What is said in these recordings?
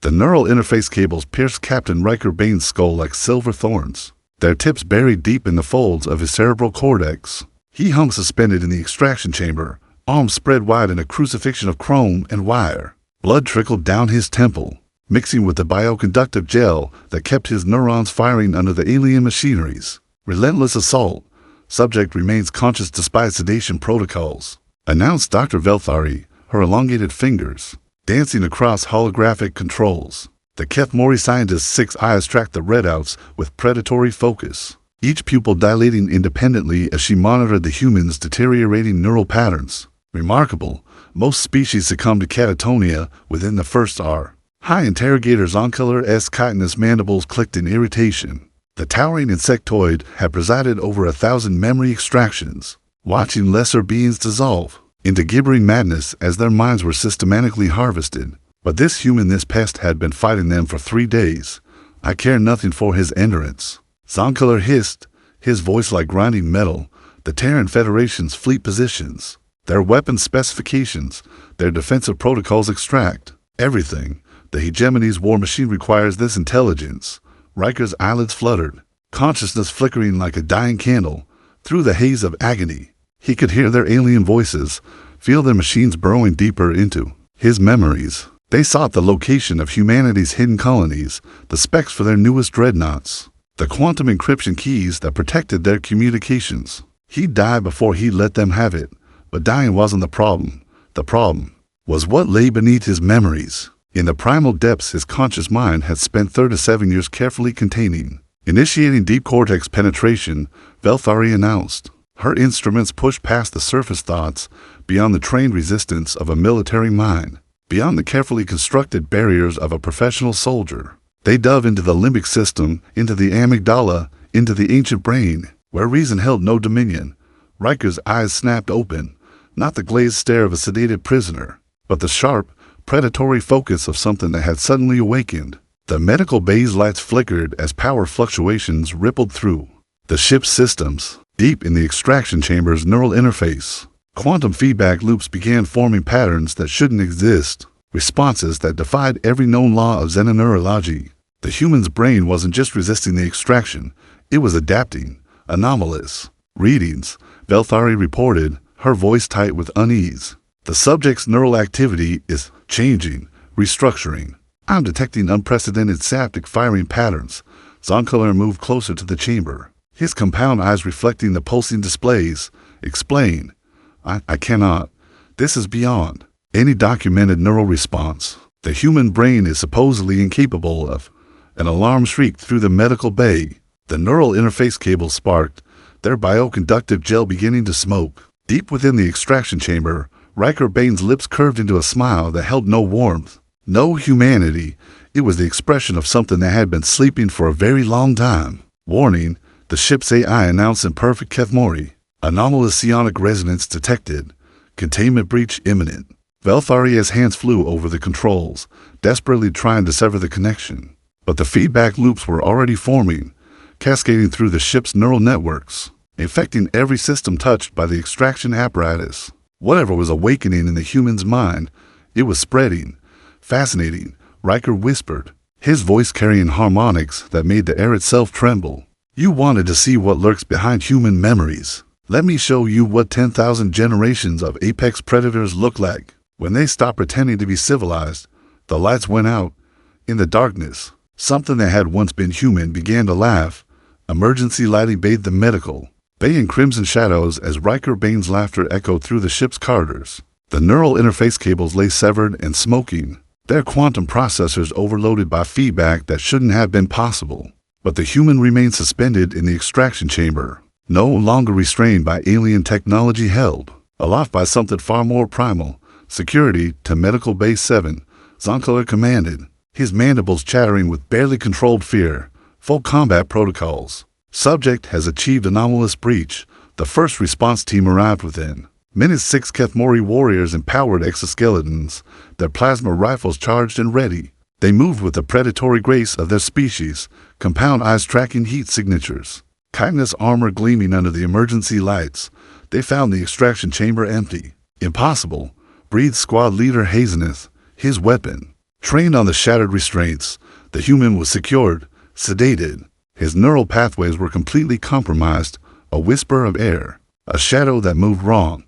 The neural interface cables pierced Captain Riker Bane's skull like silver thorns, their tips buried deep in the folds of his cerebral cortex. He hung suspended in the extraction chamber, arms spread wide in a crucifixion of chrome and wire. Blood trickled down his temple, mixing with the bioconductive gel that kept his neurons firing under the alien machineries. Relentless assault. Subject remains conscious despite sedation protocols, announced Dr. Velthari, her elongated fingers dancing across holographic controls. The HFY scientist's 6 eyes tracked the readouts with predatory focus, each pupil dilating independently as she monitored the human's deteriorating neural patterns. Remarkable, most species succumb to catatonia within the first hour. High interrogator Zonkuller's chitinous mandibles clicked in irritation. The towering insectoid had presided over 1,000 memory extractions, watching lesser beings dissolve into gibbering madness as their minds were systematically harvested. But this human, this pest, had been fighting them for 3 days. I care nothing for his endurance. Zonkuller hissed, his voice like grinding metal. The Terran Federation's fleet positions, their weapons specifications, their defensive protocols extract everything. The hegemony's war machine requires this intelligence. Riker's eyelids fluttered, consciousness flickering like a dying candle. Through the haze of agony, he could hear their alien voices, feel their machines burrowing deeper into his memories. They sought the location of humanity's hidden colonies, the specs for their newest dreadnoughts, the quantum encryption keys that protected their communications. He'd die before he'd let them have it, but dying wasn't the problem. The problem was what lay beneath his memories. In the primal depths his conscious mind had spent 37 years carefully containing. Initiating deep cortex penetration, Velthari announced. Her instruments pushed past the surface thoughts, beyond the trained resistance of a military mind, beyond the carefully constructed barriers of a professional soldier. They dove into the limbic system, into the amygdala, into the ancient brain, where reason held no dominion. Riker's eyes snapped open, not the glazed stare of a sedated prisoner, but the sharp, predatory focus of something that had suddenly awakened. The medical bay's lights flickered as power fluctuations rippled through the ship's systems. Deep in the extraction chamber's neural interface, quantum feedback loops began forming patterns that shouldn't exist, responses that defied every known law of xenoneurology. The human's brain wasn't just resisting the extraction, it was adapting. Anomalous readings, Velthari reported, her voice tight with unease. The subject's neural activity is changing, restructuring. I'm detecting unprecedented synaptic firing patterns. Zonkuller moved closer to the chamber, his compound eyes reflecting the pulsing displays. Explain. I cannot. This is beyond any documented neural response. The human brain is supposedly incapable of. An alarm shrieked through the medical bay. The neural interface cables sparked, their bioconductive gel beginning to smoke. Deep within the extraction chamber, Riker Bane's lips curved into a smile that held no warmth, no humanity. It was the expression of something that had been sleeping for a very long time. Warning, the ship's AI announced in perfect HFY. Anomalous psionic resonance detected. Containment breach imminent. Velthari's hands flew over the controls, desperately trying to sever the connection. But the feedback loops were already forming, cascading through the ship's neural networks, infecting every system touched by the extraction apparatus. Whatever was awakening in the human's mind, it was spreading. Fascinating, Riker whispered, his voice carrying harmonics that made the air itself tremble. You wanted to see what lurks behind human memories. Let me show you what 10,000 generations of apex predators look like. When they stopped pretending to be civilized, the lights went out. In the darkness, something that had once been human began to laugh. Emergency lighting bathed the medical bay in crimson shadows as Riker Bane's laughter echoed through the ship's corridors. The neural interface cables lay severed and smoking, their quantum processors overloaded by feedback that shouldn't have been possible. But the human remained suspended in the extraction chamber, no longer restrained by alien technology, held aloft by something far more primal. Security to Medical Base 7, Zonkuller commanded, his mandibles chattering with barely controlled fear. Full combat protocols. Subject has achieved anomalous breach. The first response team arrived within minutes. 6 HFY warriors in powered exoskeletons, their plasma rifles charged and ready. They moved with the predatory grace of their species, compound eyes tracking heat signatures, chitinous armor gleaming under the emergency lights. They found the extraction chamber empty. Impossible, breathed squad leader Hazeneth, his weapon Trained on the shattered restraints, the human was secured, sedated. His neural pathways were completely compromised, a whisper of air, a shadow that moved wrong.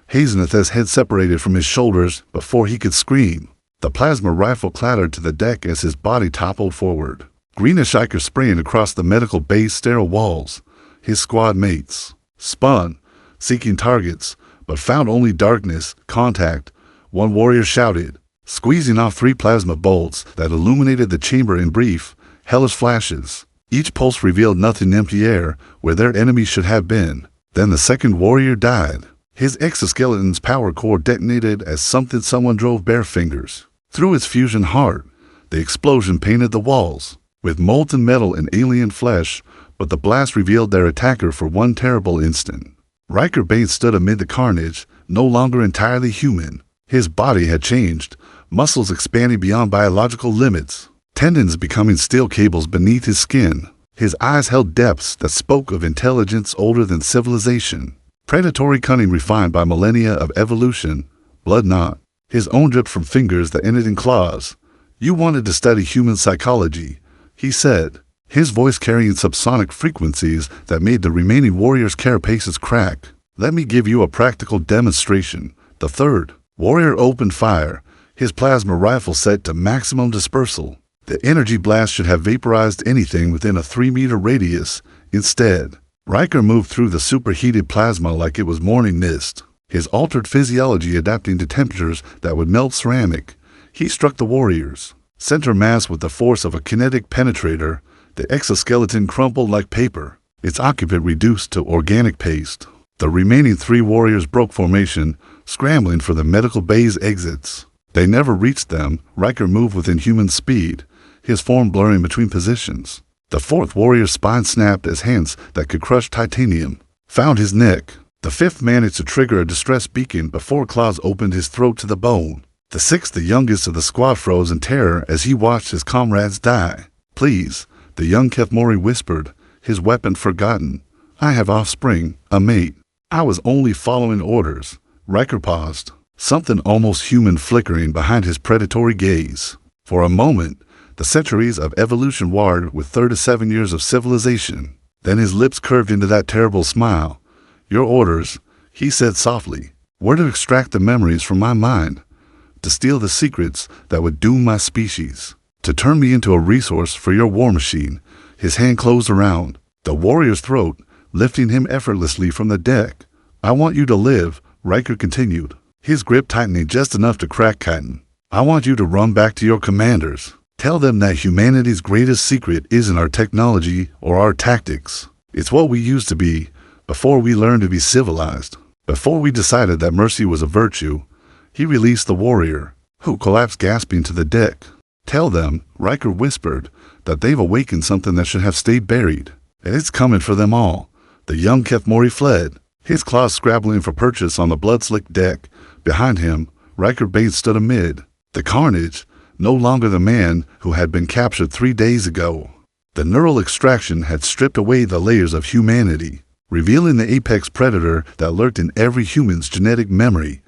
Hazelnuth's head separated from his shoulders before he could scream. The plasma rifle clattered to the deck as his body toppled forward. Greenish ichor spraying across the medical bay's sterile walls. His squad mates spun, seeking targets, but found only darkness, contact. One warrior shouted, squeezing off 3 plasma bolts that illuminated the chamber in brief, hellish flashes. Each pulse revealed nothing empty air where their enemy should have been. Then the second warrior died. His exoskeleton's power core detonated as someone drove bare fingers through its fusion heart. The explosion painted the walls with molten metal and alien flesh, but the blast revealed their attacker for one terrible instant. Riker Bane stood amid the carnage, no longer entirely human. His body had changed, muscles expanding beyond biological limits, tendons becoming steel cables beneath his skin. His eyes held depths that spoke of intelligence older than civilization. Predatory cunning refined by millennia of evolution, blood not. His own dripped from fingers that ended in claws. You wanted to study human psychology, he said, his voice carrying subsonic frequencies that made the remaining warriors' carapaces crack. Let me give you a practical demonstration. The third warrior opened fire, his plasma rifle set to maximum dispersal. The energy blast should have vaporized anything within a 3-meter radius. Instead, Riker moved through the superheated plasma like it was morning mist, his altered physiology adapting to temperatures that would melt ceramic. He struck the warriors' center mass with the force of a kinetic penetrator. The exoskeleton crumpled like paper, its occupant reduced to organic paste. The remaining 3 warriors broke formation, scrambling for the medical bay's exits. They never reached them. Riker moved within human speed, his form blurring between positions. The 4th warrior's spine snapped as hands that could crush titanium found his neck. The 5th managed to trigger a distress beacon before claws opened his throat to the bone. The 6th, the youngest of the squad, froze in terror as he watched his comrades die. Please, the young HFY whispered, his weapon forgotten. I have offspring, a mate. I was only following orders. Riker paused, something almost human flickering behind his predatory gaze. For a moment, the centuries of evolution warred with 37 years of civilization. Then his lips curved into that terrible smile. Your orders, he said softly, were to extract the memories from my mind, to steal the secrets that would doom my species, to turn me into a resource for your war machine. His hand closed around the warrior's throat, lifting him effortlessly from the deck. I want you to live, Riker continued, his grip tightening just enough to crack cotton. I want you to run back to your commanders. Tell them that humanity's greatest secret isn't our technology or our tactics. It's what we used to be before we learned to be civilized. Before we decided that mercy was a virtue. He released the warrior, who collapsed gasping to the deck. Tell them, Riker whispered, that they've awakened something that should have stayed buried. And it's coming for them all. The young HFY fled, his claws scrabbling for purchase on the blood-slicked deck. Behind him, Riker Bane stood amid the carnage, no longer the man who had been captured 3 days ago. The neural extraction had stripped away the layers of humanity, revealing the apex predator that lurked in every human's genetic memory.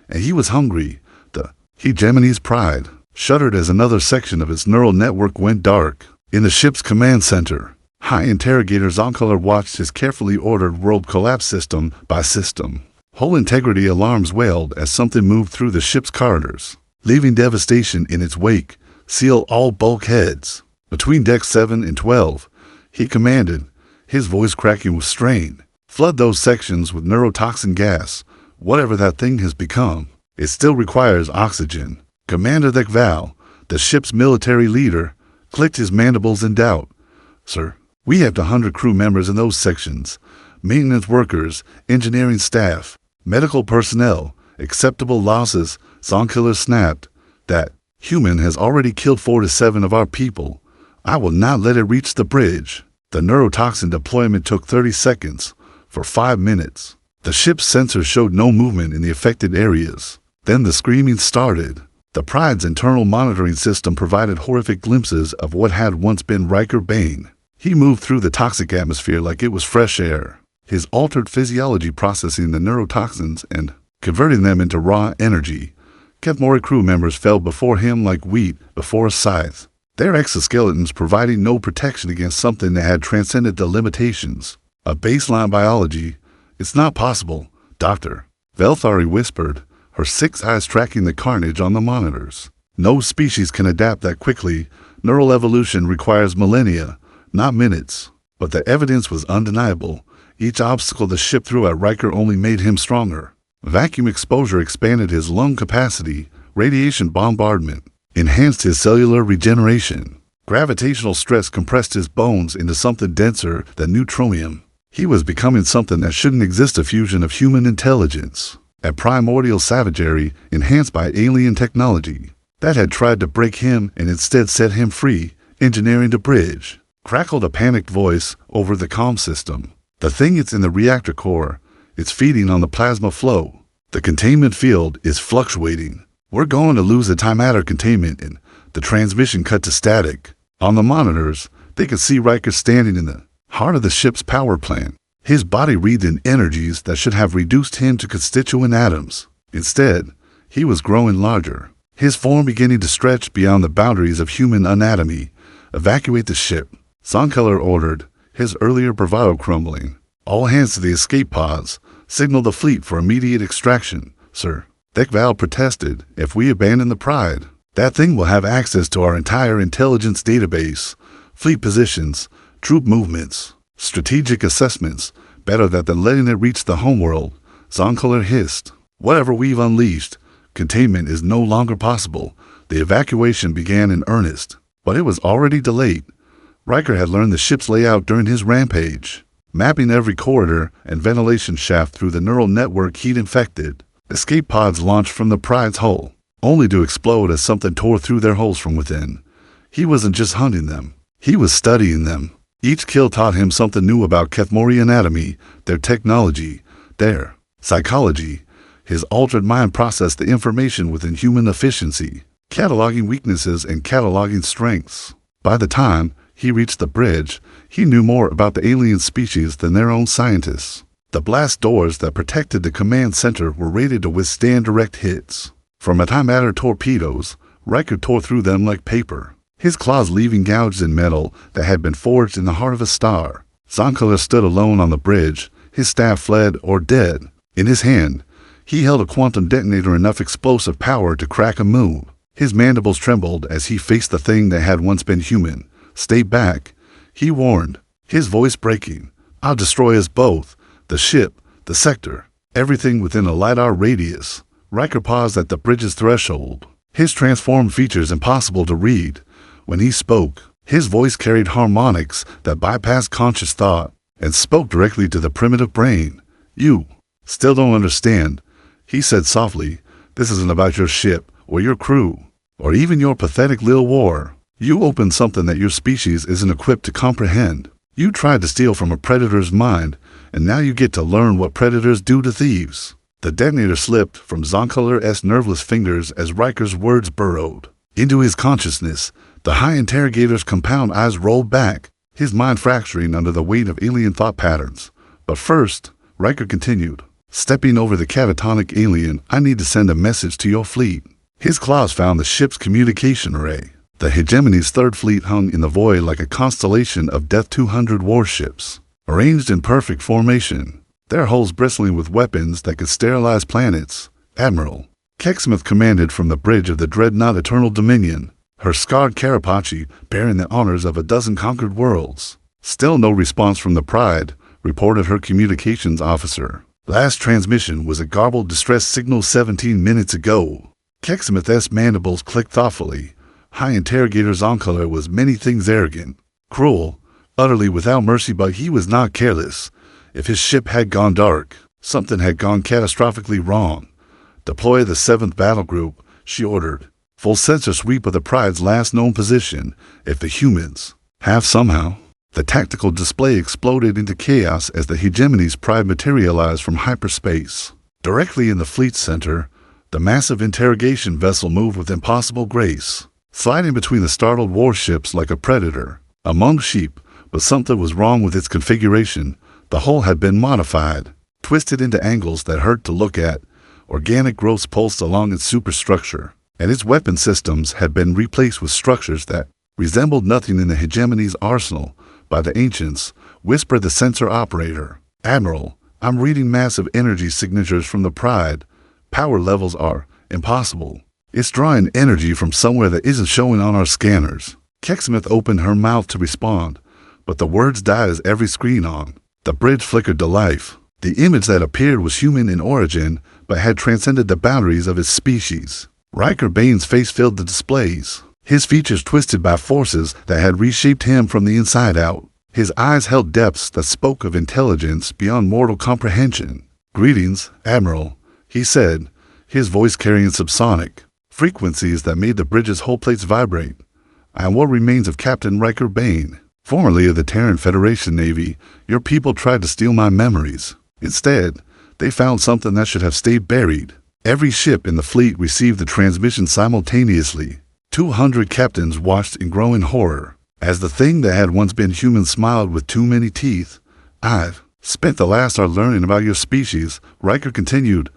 And he was hungry. The hegemony's pride shuddered as another section of its neural network went dark. In the ship's command center, High Interrogator Zoncolor watched his carefully ordered world collapse system by system. Hull integrity alarms wailed as something moved through the ship's corridors, leaving devastation in its wake. Seal all bulkheads. Between decks 7 and 12, he commanded, his voice cracking with strain. Flood those sections with neurotoxin gas. Whatever that thing has become, it still requires oxygen. Commander HFY, the ship's military leader, clicked his mandibles in doubt. Sir, we have 100 crew members in those sections. Maintenance workers, engineering staff, medical personnel, acceptable losses. Zonkiller snapped. That human has already killed 4 to 7 of our people. I will not let it reach the bridge. The neurotoxin deployment took 30 seconds, for 5 minutes. The ship's sensors showed no movement in the affected areas. Then the screaming started. The Pride's internal monitoring system provided horrific glimpses of what had once been Riker Bane. He moved through the toxic atmosphere like it was fresh air, his altered physiology processing the neurotoxins and converting them into raw energy. HFY crew members fell before him like wheat before a scythe, their exoskeletons providing no protection against something that had transcended the limitations of baseline biology. "It's not possible, Doctor," Velthari whispered, her 6 eyes tracking the carnage on the monitors. "No species can adapt that quickly. Neural evolution requires millennia, not minutes." But the evidence was undeniable. Each obstacle the ship threw at Riker only made him stronger. Vacuum exposure expanded his lung capacity, radiation bombardment enhanced his cellular regeneration. Gravitational stress compressed his bones into something denser than neutronium. He was becoming something that shouldn't exist, a fusion of human intelligence and primordial savagery enhanced by alien technology that had tried to break him and instead set him free. "Engineering the bridge," crackled a panicked voice over the comm system. "The thing is in the reactor core. It's feeding on the plasma flow. The containment field is fluctuating. We're going to lose the time matter containment," and the transmission cut to static. On the monitors, they could see Riker standing in the heart of the ship's power plant. His body wreathed in energies that should have reduced him to constituent atoms. Instead, he was growing larger, his form beginning to stretch beyond the boundaries of human anatomy. "Evacuate the ship," Zonkeller ordered, his earlier bravado crumbling. "All hands to the escape pods. Signal the fleet for immediate extraction." "Sir," Dekval protested, "if we abandon the Pride, that thing will have access to our entire intelligence database, fleet positions, troop movements, strategic assessments, better that than letting it reach the homeworld," Zonkeller hissed. "Whatever we've unleashed, containment is no longer possible." The evacuation began in earnest, but it was already delayed. Riker had learned the ship's layout during his rampage, mapping every corridor and ventilation shaft through the neural network he'd infected. Escape pods launched from the Pride's hull, only to explode as something tore through their holes from within. He wasn't just hunting them, he was studying them. Each kill taught him something new about HFY anatomy, their technology, their psychology. His altered mind processed the information within human efficiency, cataloging weaknesses and cataloging strengths. By the time he reached the bridge, he knew more about the alien species than their own scientists. The blast doors that protected the command center were rated to withstand direct hits. From antimatter torpedoes, Riker tore through them like paper, his claws leaving gouges in metal that had been forged in the heart of a star. Zonkeller stood alone on the bridge, his staff fled or dead. In his hand, he held a quantum detonator, enough explosive power to crack a moon. His mandibles trembled as he faced the thing that had once been human. "Stay back," he warned, his voice breaking. "I'll destroy us both, the ship, the sector, everything within a LiDAR radius." Riker paused at the bridge's threshold, his transformed features impossible to read. When he spoke, his voice carried harmonics that bypassed conscious thought and spoke directly to the primitive brain. "You still don't understand," he said softly. "This isn't about your ship or your crew or even your pathetic little war. You opened something that your species isn't equipped to comprehend. You tried to steal from a predator's mind, and now you get to learn what predators do to thieves." The detonator slipped from Zonkeller's nerveless fingers as Riker's words burrowed into his consciousness. The high interrogator's compound eyes rolled back, his mind fracturing under the weight of alien thought patterns. "But first," Riker continued, stepping over the catatonic alien, "I need to send a message to your fleet." His claws found the ship's communication array. The hegemony's third fleet hung in the void like a constellation of Death 200 warships, arranged in perfect formation, their hulls bristling with weapons that could sterilize planets. Admiral Kecksmith commanded from the bridge of the dreadnought Eternal Dominion, her scarred carapace bearing the honors of a dozen conquered worlds. "Still no response from the Pride," reported her communications officer. "Last transmission was a garbled distress signal 17 minutes ago." Kecksmith's mandibles clicked thoughtfully. High Interrogator Zonkeller was many things: arrogant, cruel, utterly without mercy, but he was not careless. If his ship had gone dark, something had gone catastrophically wrong. "Deploy the 7th Battle Group," she ordered. "Full sensor sweep of the Pride's last known position. If the humans have somehow..." The tactical display exploded into chaos as the hegemony's Pride materialized from hyperspace. Directly in the fleet center, the massive interrogation vessel moved with impossible grace, sliding between the startled warships like a predator among sheep. But something was wrong with its configuration. The hull had been modified, twisted into angles that hurt to look at. Organic growth pulsed along its superstructure, and its weapon systems had been replaced with structures that resembled nothing in the hegemony's arsenal. By the ancients, whispered the sensor operator. "Admiral, I'm reading massive energy signatures from the Pride. Power levels are impossible. It's drawing energy from somewhere that isn't showing on our scanners." Kecksmith opened her mouth to respond, but the words died as every screen on the bridge flickered to life. The image that appeared was human in origin, but had transcended the boundaries of its species. Riker Bane's face filled the displays, his features twisted by forces that had reshaped him from the inside out. His eyes held depths that spoke of intelligence beyond mortal comprehension. "Greetings, Admiral," he said, his voice carrying subsonic frequencies that made the bridge's whole plates vibrate. "I am what remains of Captain Riker Bane. Formerly of the Terran Federation Navy, your people tried to steal my memories. Instead, they found something that should have stayed buried." Every ship in the fleet received the transmission simultaneously. 200 captains watched in growing horror as the thing that had once been human smiled with too many teeth. "I've spent the last hour learning about your species," Riker continued.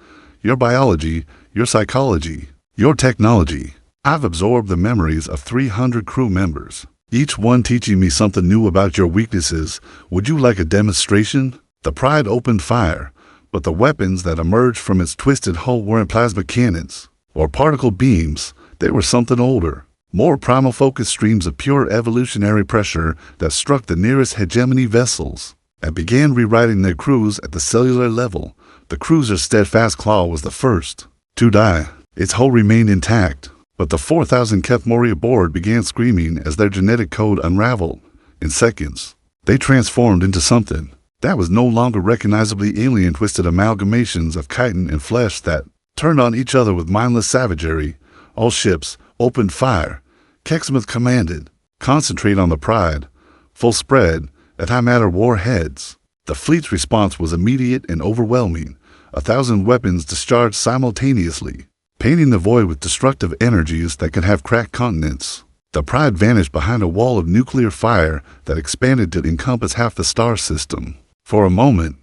"Your biology, your psychology, your technology. I've absorbed the memories of 300 crew members, each one teaching me something new about your weaknesses. Would you like a demonstration?" The Pride opened fire, but the weapons that emerged from its twisted hull weren't plasma cannons or particle beams. They were something older, more primal focused streams of pure evolutionary pressure that struck the nearest hegemony vessels and began rewriting their crews at the cellular level. The cruiser's steadfast claw was the first to die. Its hull remained intact, but the 4,000 Kethmori aboard began screaming as their genetic code unraveled. In seconds, they transformed into something that was no longer recognizably alien, twisted amalgamations of chitin and flesh that turned on each other with mindless savagery. All ships opened fire. Kecksmith commanded, "Concentrate on the Pride. Full spread, antimatter warheads." The fleet's response was immediate and overwhelming. 1,000 weapons discharged simultaneously, painting the void with destructive energies that could have cracked continents. The Pride vanished behind a wall of nuclear fire that expanded to encompass half the star system. For a moment,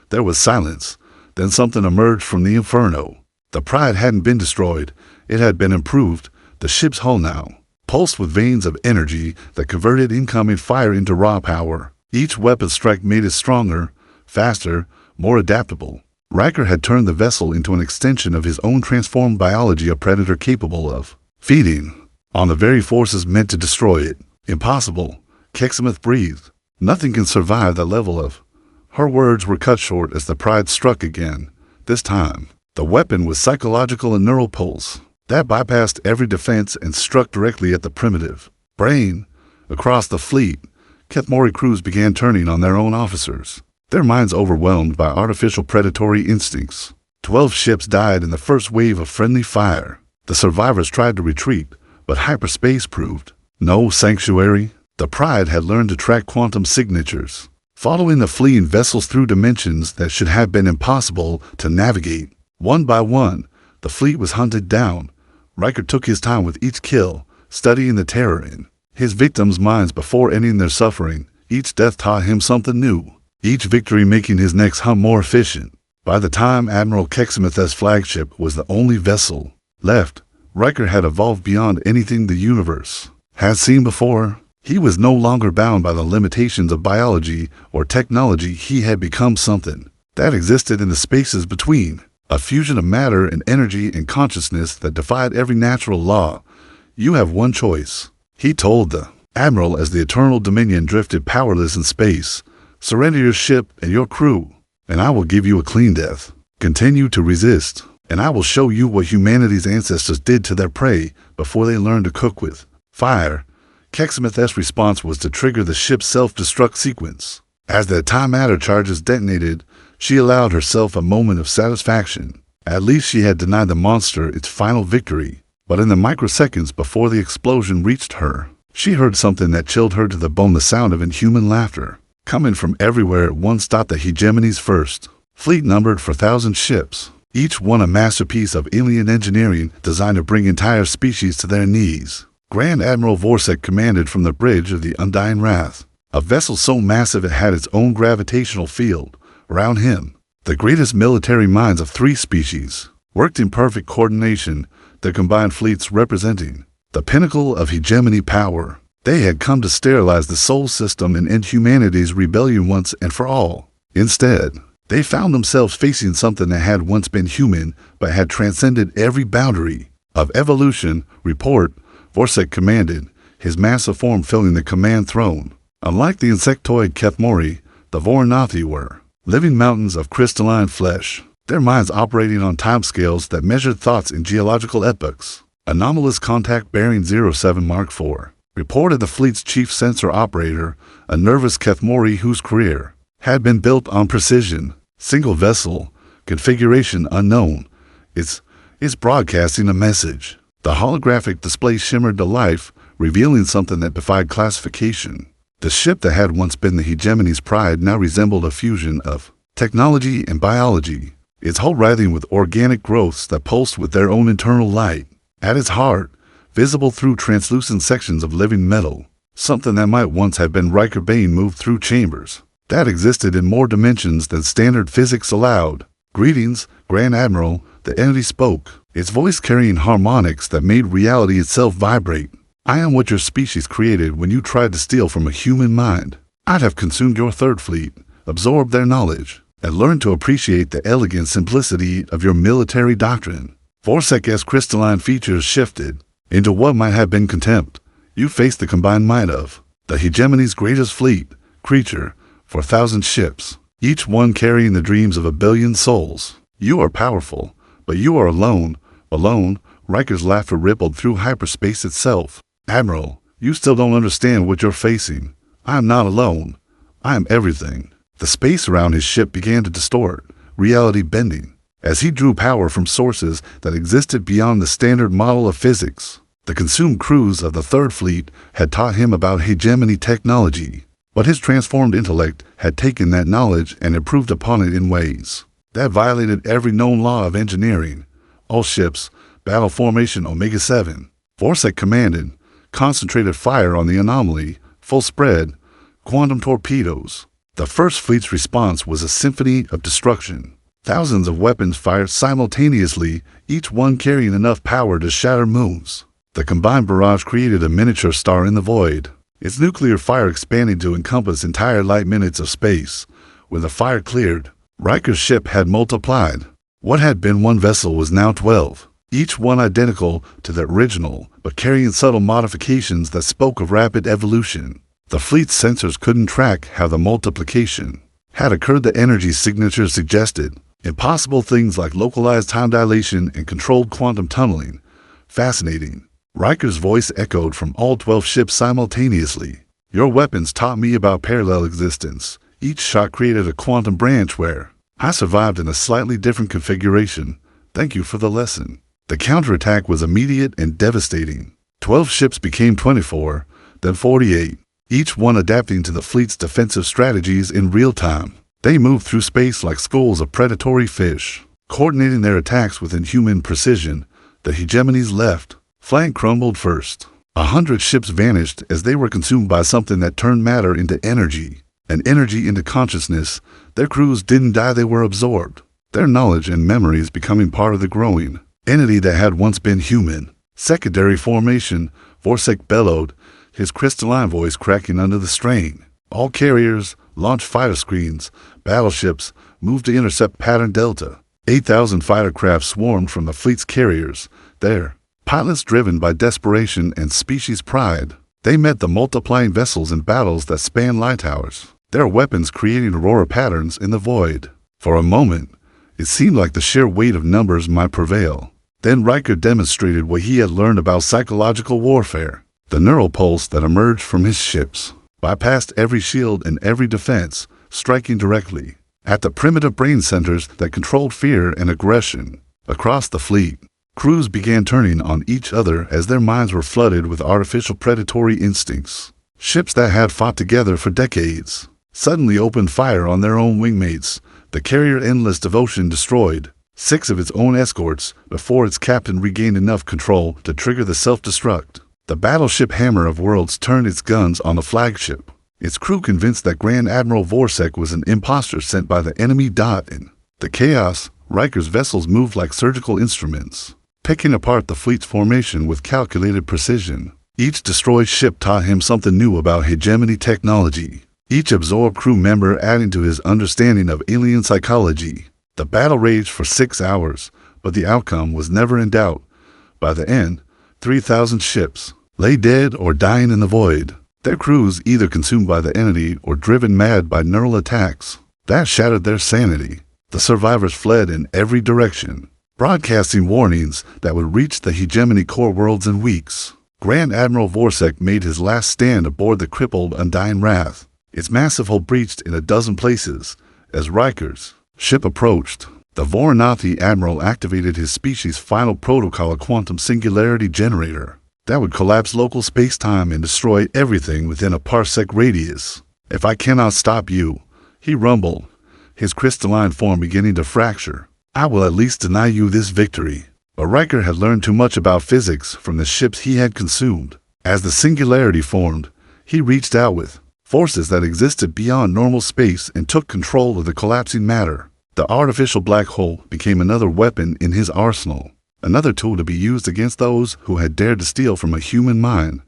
there was silence. Then something emerged from the inferno. The Pride hadn't been destroyed. It had been improved. The ship's hull now pulsed with veins of energy that converted incoming fire into raw power. Each weapon strike made it stronger, faster, more adaptable. Riker had turned the vessel into an extension of his own transformed biology, a predator capable of feeding on the very forces meant to destroy it. "Impossible," Kecksmith breathed. "Nothing can survive that level of—" Her words were cut short as the Pride struck again. This time, the weapon was psychological and neural pulse that bypassed every defense and struck directly at the primitive brain. Across the fleet, Kethmori crews began turning on their own officers, their minds overwhelmed by artificial predatory instincts. 12 ships died in the first wave of friendly fire. The survivors tried to retreat, but hyperspace proved no sanctuary. The Pride had learned to track quantum signatures, following the fleeing vessels through dimensions that should have been impossible to navigate. One by one, the fleet was hunted down. Riker took his time with each kill, studying the terror in his victims' minds before ending their suffering. Each death taught him something new, each victory making his next hunt more efficient. By the time Admiral Kecksmith's flagship was the only vessel left, Riker had evolved beyond anything the universe had seen before. He was no longer bound by the limitations of biology or technology. He had become something that existed in the spaces between, a fusion of matter and energy and consciousness that defied every natural law. "You have one choice," he told the Admiral as the Eternal Dominion drifted powerless in space. "Surrender your ship and your crew, and I will give you a clean death. Continue to resist, and I will show you what humanity's ancestors did to their prey before they learned to cook with fire." Kecksmith's response was to trigger the ship's self-destruct sequence. As the antimatter charges detonated, she allowed herself a moment of satisfaction. At least she had denied the monster its final victory. But in the microseconds before the explosion reached her, she heard something that chilled her to the bone, the sound of inhuman laughter. Coming from everywhere at once stopped the hegemony's first fleet, numbered for 1,000 ships, each one a masterpiece of alien engineering designed to bring entire species to their knees. Grand Admiral Vorsek commanded from the bridge of the Undying Wrath, a vessel so massive it had its own gravitational field around him. The greatest military minds of 3 species worked in perfect coordination, their combined fleets representing the pinnacle of hegemony power. They had come to sterilize the Sol system and end humanity's rebellion once and for all. Instead, they found themselves facing something that had once been human but had transcended every boundary of evolution. Report, Vorsek commanded, his massive form filling the command throne. Unlike the insectoid Kethmori, the Voronathi were living mountains of crystalline flesh, their minds operating on timescales that measured thoughts in geological epochs. Anomalous contact bearing 07 Mark IV, reported the fleet's chief sensor operator, a nervous Kethmori whose career had been built on precision. Single vessel, configuration unknown. It's broadcasting a message. The holographic display shimmered to life, revealing something that defied classification. The ship that had once been the hegemony's pride now resembled a fusion of technology and biology, its hull writhing with organic growths that pulsed with their own internal light. At its heart, visible through translucent sections of living metal, something that might once have been Riker Bane moved through chambers that existed in more dimensions than standard physics allowed. Greetings, Grand Admiral, the entity spoke, its voice carrying harmonics that made reality itself vibrate. I am what your species created when you tried to steal from a human mind. I'd have consumed your third fleet, absorbed their knowledge, and learned to appreciate the elegant simplicity of your military doctrine. Vorsek's crystalline features shifted into what might have been contempt. You faced the combined might of the hegemony's greatest fleet, creature, 4,000 ships, each one carrying the dreams of 1 billion souls. You are powerful, but you are alone. Alone, Riker's laughter rippled through hyperspace itself. Admiral, you still don't understand what you're facing. I am not alone. I am everything. The space around his ship began to distort, reality bending, as he drew power from sources that existed beyond the standard model of physics. The consumed crews of the Third Fleet had taught him about hegemony technology, but his transformed intellect had taken that knowledge and improved upon it in ways that violated every known law of engineering. All ships, battle formation Omega-7. Vorsek commanded, concentrated fire on the anomaly, full spread, quantum torpedoes. The First Fleet's response was a symphony of destruction. Thousands of weapons fired simultaneously, each one carrying enough power to shatter moons. The combined barrage created a miniature star in the void, its nuclear fire expanding to encompass entire light minutes of space. When the fire cleared, Riker's ship had multiplied. What had been one vessel was now 12, each one identical to the original, but carrying subtle modifications that spoke of rapid evolution. The fleet's sensors couldn't track how the multiplication had occurred. The energy signatures suggested impossible things like localized time dilation and controlled quantum tunneling. Fascinating. Riker's voice echoed from all 12 ships simultaneously. Your weapons taught me about parallel existence. Each shot created a quantum branch where I survived in a slightly different configuration. Thank you for the lesson. The counterattack was immediate and devastating. 12 ships became 24, then 48, each one adapting to the fleet's defensive strategies in real time. They moved through space like schools of predatory fish, coordinating their attacks with inhuman precision. The hegemony's left flank crumbled first. 100 ships vanished as they were consumed by something that turned matter into energy, and energy into consciousness. Their crews didn't die, they were absorbed, their knowledge and memories becoming part of the growing entity that had once been human. Secondary formation, Vorsek bellowed, his crystalline voice cracking under the strain. All carriers, launch fighter screens, battleships, moved to intercept pattern Delta. 8,000 fighter craft swarmed from the fleet's carriers, their pilots driven by desperation and species pride. They met the multiplying vessels in battles that spanned light towers, their weapons creating aurora patterns in the void. For a moment, it seemed like the sheer weight of numbers might prevail. Then Riker demonstrated what he had learned about psychological warfare. The neural pulse that emerged from his ships bypassed every shield and every defense, striking directly at the primitive brain centers that controlled fear and aggression. Across the fleet, crews began turning on each other as their minds were flooded with artificial predatory instincts. Ships that had fought together for decades suddenly opened fire on their own wingmates. The carrier Endless Devotion destroyed 6 of its own escorts before its captain regained enough control to trigger the self-destruct. The battleship Hammer of Worlds turned its guns on the flagship, its crew convinced that Grand Admiral Vorsek was an imposter sent by the enemy. In the chaos, Riker's vessels moved like surgical instruments, picking apart the fleet's formation with calculated precision. Each destroyed ship taught him something new about hegemony technology. Each absorbed crew member adding to his understanding of alien psychology. The battle raged for 6 hours, but the outcome was never in doubt. By the end, 3,000 ships lay dead or dying in the void, their crews either consumed by the entity or driven mad by neural attacks. That shattered their sanity. The survivors fled in every direction, broadcasting warnings that would reach the hegemony core worlds in weeks. Grand Admiral Vorsek made his last stand aboard the crippled Undying Wrath, its massive hull breached in a dozen places. As Riker's ship approached, the Voronathi Admiral activated his species' final protocol, a quantum singularity generator that would collapse local space-time and destroy everything within a parsec radius. "If I cannot stop you," he rumbled, his crystalline form beginning to fracture, "I will at least deny you this victory." But Riker had learned too much about physics from the ships he had consumed. As the singularity formed, he reached out with forces that existed beyond normal space and took control of the collapsing matter. The artificial black hole became another weapon in his arsenal, another tool to be used against those who had dared to steal from a human mind.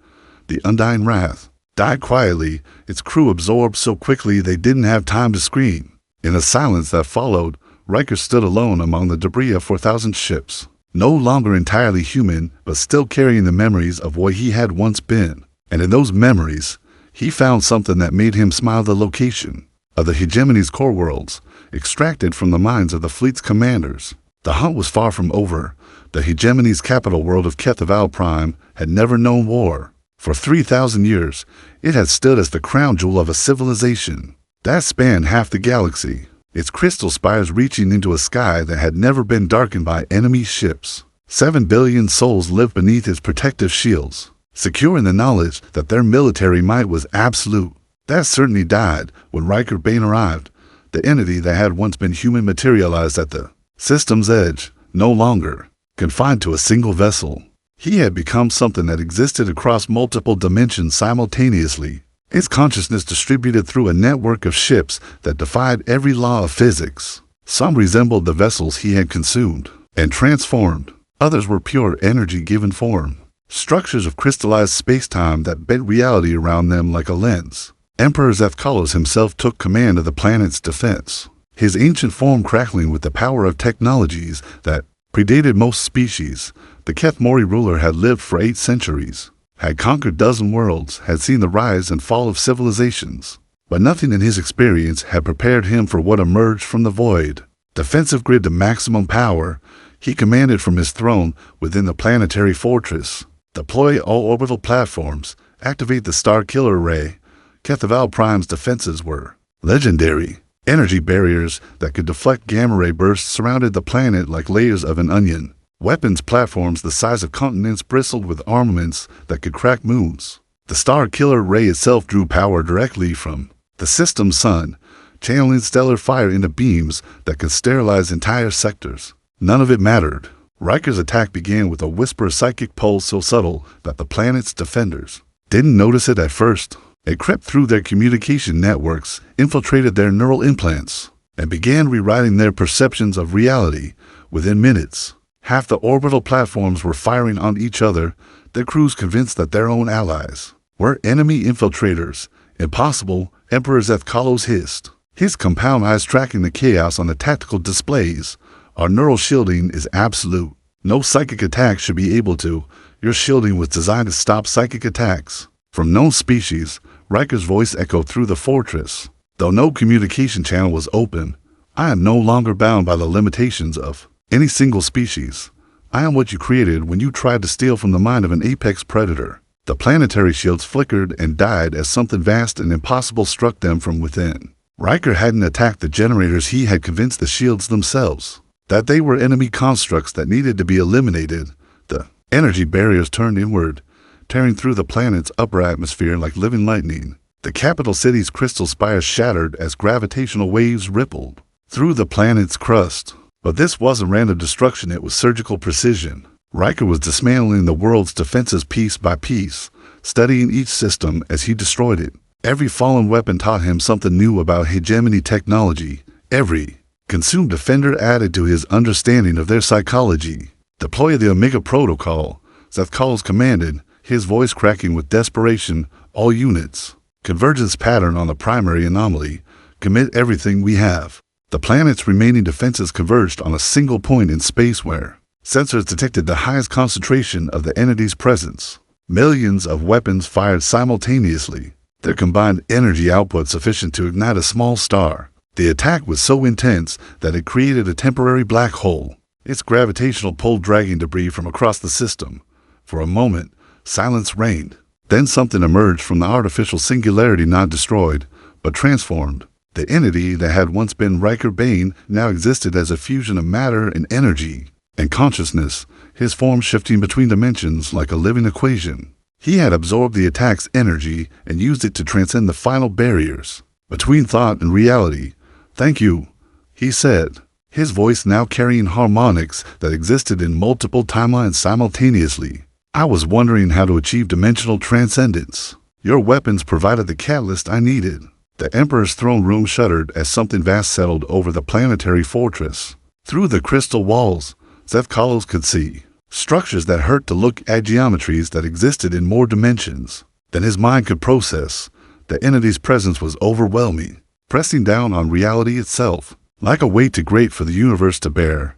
The Undying Wrath died quietly, its crew absorbed so quickly they didn't have time to scream. In the silence that followed, Riker stood alone among the debris of 4,000 ships, no longer entirely human, but still carrying the memories of what he had once been. And in those memories, he found something that made him smile: the location of the hegemony's core worlds, extracted from the minds of the fleet's commanders. The hunt was far from over. The hegemony's capital world of HFY Prime had never known war. For 3,000 years, it had stood as the crown jewel of a civilization that spanned half the galaxy, its crystal spires reaching into a sky that had never been darkened by enemy ships. 7 billion souls lived beneath its protective shields, secure in the knowledge that their military might was absolute. That certainty died when Riker Bane arrived. The entity that had once been human materialized at the system's edge, no longer confined to a single vessel. He had become something that existed across multiple dimensions simultaneously, its consciousness distributed through a network of ships that defied every law of physics. Some resembled the vessels he had consumed and transformed. Others were pure energy given form, structures of crystallized space-time that bent reality around them like a lens. Emperor Zethkalos himself took command of the planet's defense, his ancient form crackling with the power of technologies that predated most species. The Kethmori ruler had lived for 8 centuries, had conquered dozen worlds, had seen the rise and fall of civilizations, but nothing in his experience had prepared him for what emerged from the void. Defensive grid to maximum power, he commanded from his throne within the planetary fortress. Deploy all orbital platforms, activate the Star Killer Array. HFY Prime's defenses were legendary. Energy barriers that could deflect gamma ray bursts surrounded the planet like layers of an onion. Weapons platforms the size of continents bristled with armaments that could crack moons. The Star Killer Ray itself drew power directly from the system's sun, channeling stellar fire into beams that could sterilize entire sectors. None of it mattered. Riker's attack began with a whisper of psychic pulse so subtle that the planet's defenders didn't notice it at first. It crept through their communication networks, infiltrated their neural implants, and began rewriting their perceptions of reality. Within minutes, half the orbital platforms were firing on each other, their crews convinced that their own allies were enemy infiltrators. "Impossible," Emperor Zethkalos hissed, his compound eyes tracking the chaos on the tactical displays. "Our neural shielding is absolute. No psychic attack should be able to. Your shielding was designed to stop psychic attacks from known species." Riker's voice echoed through the fortress. Though no communication channel was open, "I am no longer bound by the limitations of any single species. I am what you created when you tried to steal from the mind of an apex predator." The planetary shields flickered and died as something vast and impossible struck them from within. Riker hadn't attacked the generators, he had convinced the shields themselves that they were enemy constructs that needed to be eliminated. The energy barriers turned inward, tearing through the planet's upper atmosphere like living lightning. The capital city's crystal spires shattered as gravitational waves rippled through the planet's crust. But this wasn't random destruction, it was surgical precision. Riker was dismantling the world's defenses piece by piece, studying each system as he destroyed it. Every fallen weapon taught him something new about hegemony technology. Every Consume Defender added to his understanding of their psychology. Deploy the Omega Protocol, Zethkals commanded, his voice cracking with desperation. All units. Convergence pattern on the primary anomaly. Commit everything we have. The planet's remaining defenses converged on a single point in space where sensors detected the highest concentration of the entity's presence. Millions of weapons fired simultaneously, their combined energy output sufficient to ignite a small star. The attack was so intense that it created a temporary black hole, its gravitational pull dragging debris from across the system. For a moment, silence reigned. Then something emerged from the artificial singularity, not destroyed, but transformed. The entity that had once been Riker Bane now existed as a fusion of matter and energy and consciousness, his form shifting between dimensions like a living equation. He had absorbed the attack's energy and used it to transcend the final barriers between thought and reality. "Thank you," he said, his voice now carrying harmonics that existed in multiple timelines simultaneously. "I was wondering how to achieve dimensional transcendence. Your weapons provided the catalyst I needed." The Emperor's throne room shuddered as something vast settled over the planetary fortress. Through the crystal walls, Zethkals could see structures that hurt to look at, geometries that existed in more dimensions than his mind could process. The entity's presence was overwhelming, pressing down on reality itself, like a weight too great for the universe to bear.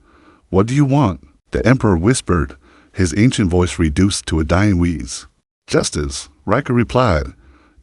"What do you want?" the Emperor whispered, his ancient voice reduced to a dying wheeze. "Justice," Riker replied.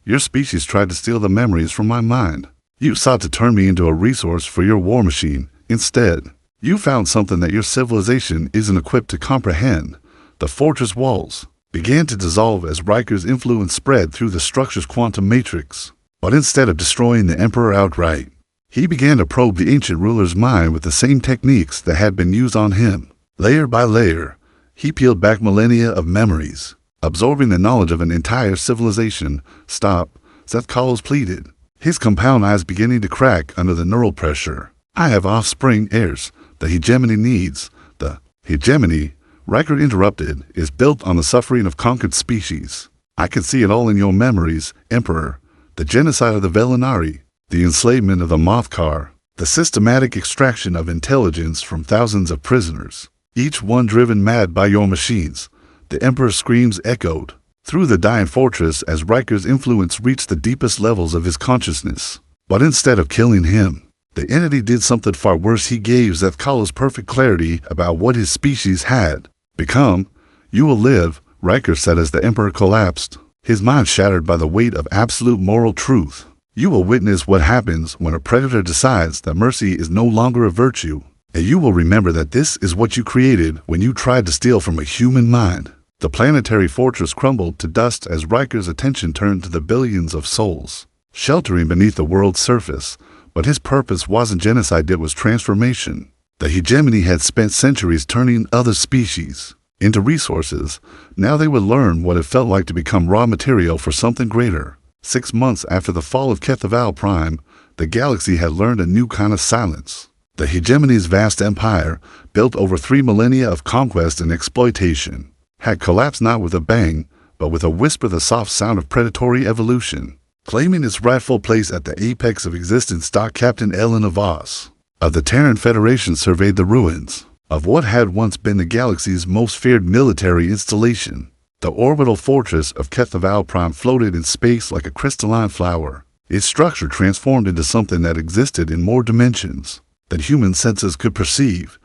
"Your species tried to steal the memories from my mind. You sought to turn me into a resource for your war machine. Instead, you found something that your civilization isn't equipped to comprehend." The fortress walls began to dissolve as Riker's influence spread through the structure's quantum matrix. But instead of destroying the Emperor outright, he began to probe the ancient ruler's mind with the same techniques that had been used on him. Layer by layer, he peeled back millennia of memories, absorbing the knowledge of an entire civilization. "Stop," Zethkals pleaded, his compound eyes beginning to crack under the neural pressure. "I have offspring, heirs. The hegemony needs." "The hegemony," Riker interrupted, "is built on the suffering of conquered species. I can see it all in your memories, Emperor. The genocide of the Velinari, the enslavement of the Mothkar, the systematic extraction of intelligence from thousands of prisoners, each one driven mad by your machines." The Emperor's screams echoed through the dying fortress as Riker's influence reached the deepest levels of his consciousness. But instead of killing him, the entity did something far worse. He gave Zethkals perfect clarity about what his species had become. "You will live," Riker said as the Emperor collapsed, his mind shattered by the weight of absolute moral truth. "You will witness what happens when a predator decides that mercy is no longer a virtue. And you will remember that this is what you created when you tried to steal from a human mind." The planetary fortress crumbled to dust as Riker's attention turned to the billions of souls sheltering beneath the world's surface. But his purpose wasn't genocide, it was transformation. The hegemony had spent centuries turning other species into resources. Now they would learn what it felt like to become raw material for something greater. 6 months after the fall of HFY Prime, the galaxy had learned a new kind of silence. The hegemony's vast empire, built over 3 millennia of conquest and exploitation, had collapsed not with a bang, but with a whisper, the soft sound of predatory evolution. Claiming its rightful place at the apex of existence, Captain Elena Voss of the Terran Federation surveyed the ruins of what had once been the galaxy's most feared military installation. The orbital fortress of HFY Prime floated in space like a crystalline flower, its structure transformed into something that existed in more dimensions than human senses could perceive.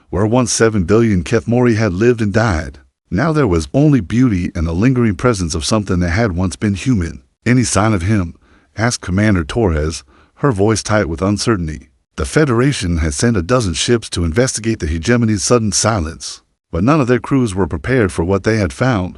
Where once 7 billion Kethmori had lived and died, now there was only beauty and the lingering presence of something that had once been human. "Any sign of him?" asked Commander Torres, her voice tight with uncertainty. The Federation had sent a dozen ships to investigate the hegemony's sudden silence, but none of their crews were prepared for what they had found.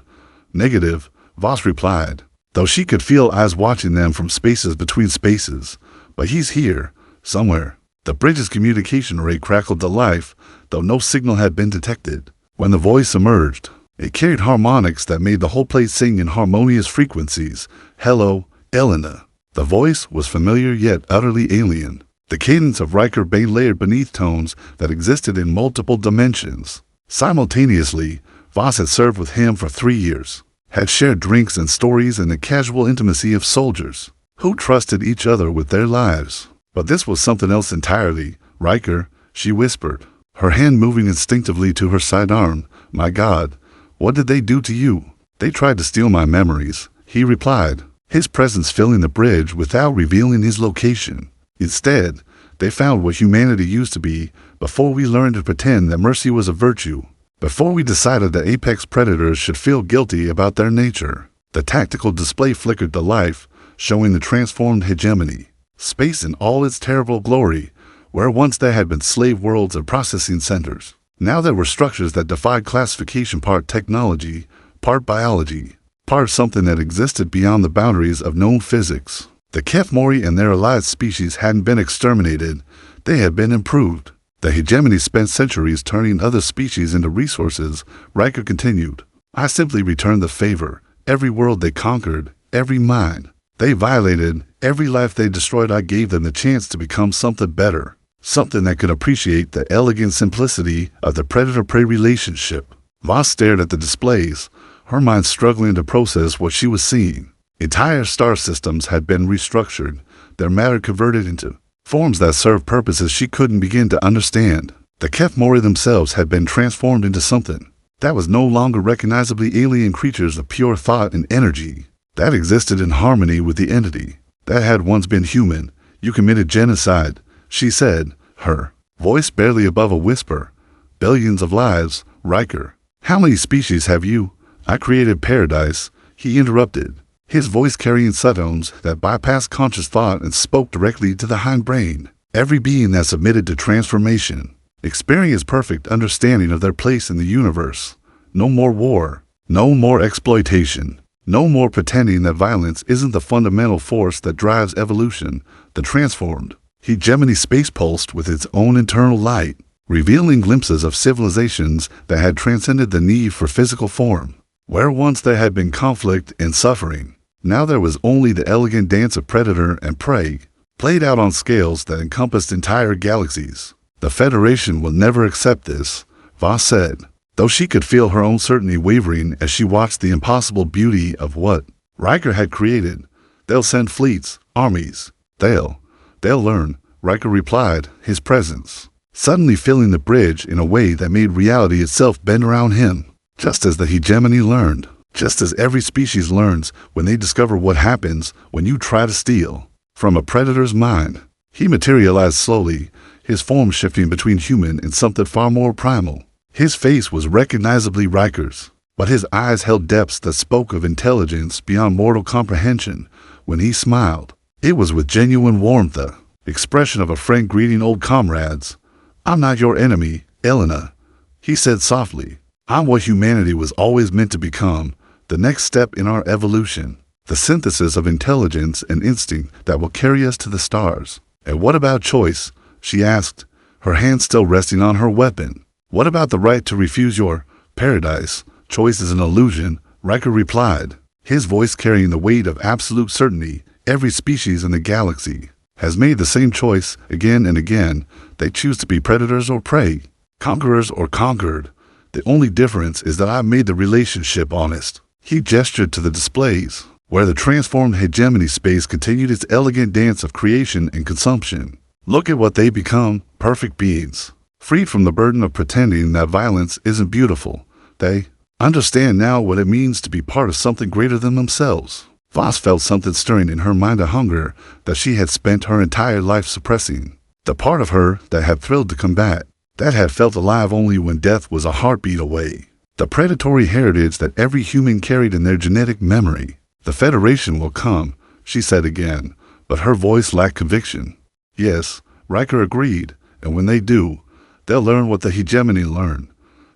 "Negative," Voss replied, though she could feel eyes watching them from spaces between spaces. "But he's here, somewhere." The bridge's communication array crackled to life, though no signal had been detected. When the voice emerged, it carried harmonics that made the whole place sing in harmonious frequencies. "Hello, Elena." The voice was familiar yet utterly alien. The cadence of Riker Bane layered beneath tones that existed in multiple dimensions. Simultaneously, Voss had served with him for 3 years, had shared drinks and stories in the casual intimacy of soldiers who trusted each other with their lives. But this was something else entirely. Riker, she whispered, her hand moving instinctively to her sidearm. My God, what did they do to you? They tried to steal my memories, he replied, his presence filling the bridge without revealing his location. Instead, they found what humanity used to be before we learned to pretend that mercy was a virtue, before we decided that apex predators should feel guilty about their nature. The tactical display flickered to life, showing the transformed hegemony. Space in all its terrible glory, where once there had been slave worlds and processing centers. Now there were structures that defied classification, part technology, part biology, part something that existed beyond the boundaries of known physics. The HFY and their allied species hadn't been exterminated, they had been improved. The hegemony spent centuries turning other species into resources, Riker continued. I simply returned the favor. Every world they conquered, every mind they violated, every life they destroyed, I gave them the chance to become something better. Something that could appreciate the elegant simplicity of the predator-prey relationship. Voss stared at the displays, her mind struggling to process what she was seeing. Entire star systems had been restructured, their matter converted into forms that served purposes she couldn't begin to understand. The HFY themselves had been transformed into something that was no longer recognizably alien creatures of pure thought and energy, that existed in harmony with the entity that had once been human. You committed genocide, she said, her voice barely above a whisper. Billions of lives, Riker. How many species have you? I created paradise, he interrupted, his voice carrying subtones that bypassed conscious thought and spoke directly to the hindbrain. Every being that submitted to transformation experienced perfect understanding of their place in the universe. No more war, no more exploitation, no more pretending that violence isn't the fundamental force that drives evolution. The transformed hegemony space pulsed with its own internal light, revealing glimpses of civilizations that had transcended the need for physical form. Where once there had been conflict and suffering, now there was only the elegant dance of predator and prey, played out on scales that encompassed entire galaxies. The Federation will never accept this, Voss said, though she could feel her own certainty wavering as she watched the impossible beauty of what Riker had created. They'll send fleets, armies. They'll learn, Riker replied, his presence suddenly filling the bridge in a way that made reality itself bend around him. Just as the hegemony learned, just as every species learns when they discover what happens when you try to steal from a predator's mind. He materialized slowly, his form shifting between human and something far more primal. His face was recognizably Riker's, but his eyes held depths that spoke of intelligence beyond mortal comprehension. When he smiled, it was with genuine warmth, the expression of a friend greeting old comrades. I'm not your enemy, Elena, he said softly. I'm what humanity was always meant to become, the next step in our evolution, the synthesis of intelligence and instinct that will carry us to the stars. And what about choice? She asked, her hand still resting on her weapon. What about the right to refuse your paradise? Choice is an illusion, Riker replied, his voice carrying the weight of absolute certainty. Every species in the galaxy has made the same choice again and again. They choose to be predators or prey, conquerors or conquered. The only difference is that I made the relationship honest. He gestured to the displays, where the transformed hegemony space continued its elegant dance of creation and consumption. Look at what they become, perfect beings, freed from the burden of pretending that violence isn't beautiful. They understand now what it means to be part of something greater than themselves. Voss felt something stirring in her mind, a hunger that she had spent her entire life suppressing. The part of her that had thrilled to combat, that had felt alive only when death was a heartbeat away. The predatory heritage that every human carried in their genetic memory. The Federation will come, she said again, but her voice lacked conviction. Yes, Riker agreed, and when they do, they'll learn what the hegemony learned.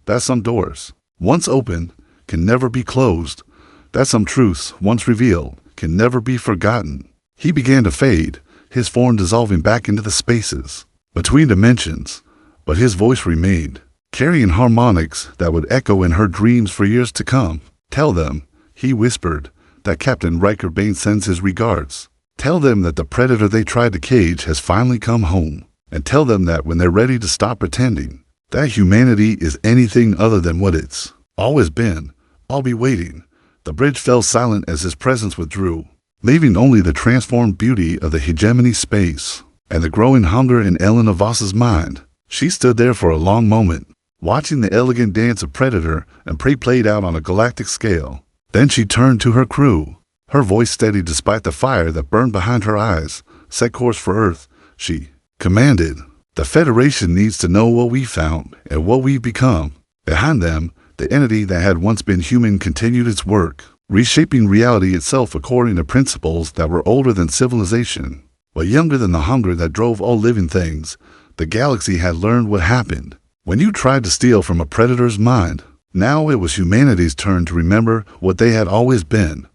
That some doors, once opened, can never be closed. That some truths, once revealed, can never be forgotten. He began to fade, his form dissolving back into the spaces between dimensions, but his voice remained, carrying harmonics that would echo in her dreams for years to come. Tell them, he whispered, that Captain Riker Bane sends his regards. Tell them that the predator they tried to cage has finally come home. And tell them that when they're ready to stop pretending that humanity is anything other than what it's always been, I'll be waiting. The bridge fell silent as his presence withdrew, leaving only the transformed beauty of the hegemony space. and the growing hunger in Elena Voss's mind. She stood there for a long moment, watching the elegant dance of predator and prey played out on a galactic scale. Then she turned to her crew, her voice steady despite the fire that burned behind her eyes. "Set course for Earth," she commanded. "The Federation needs to know what we found and what we've become." Behind them, the entity that had once been human continued its work, reshaping reality itself according to principles that were older than civilization, but younger than the hunger that drove all living things. The galaxy had learned what happened when you tried to steal from a predator's mind. Now it was humanity's turn to remember what they had always been.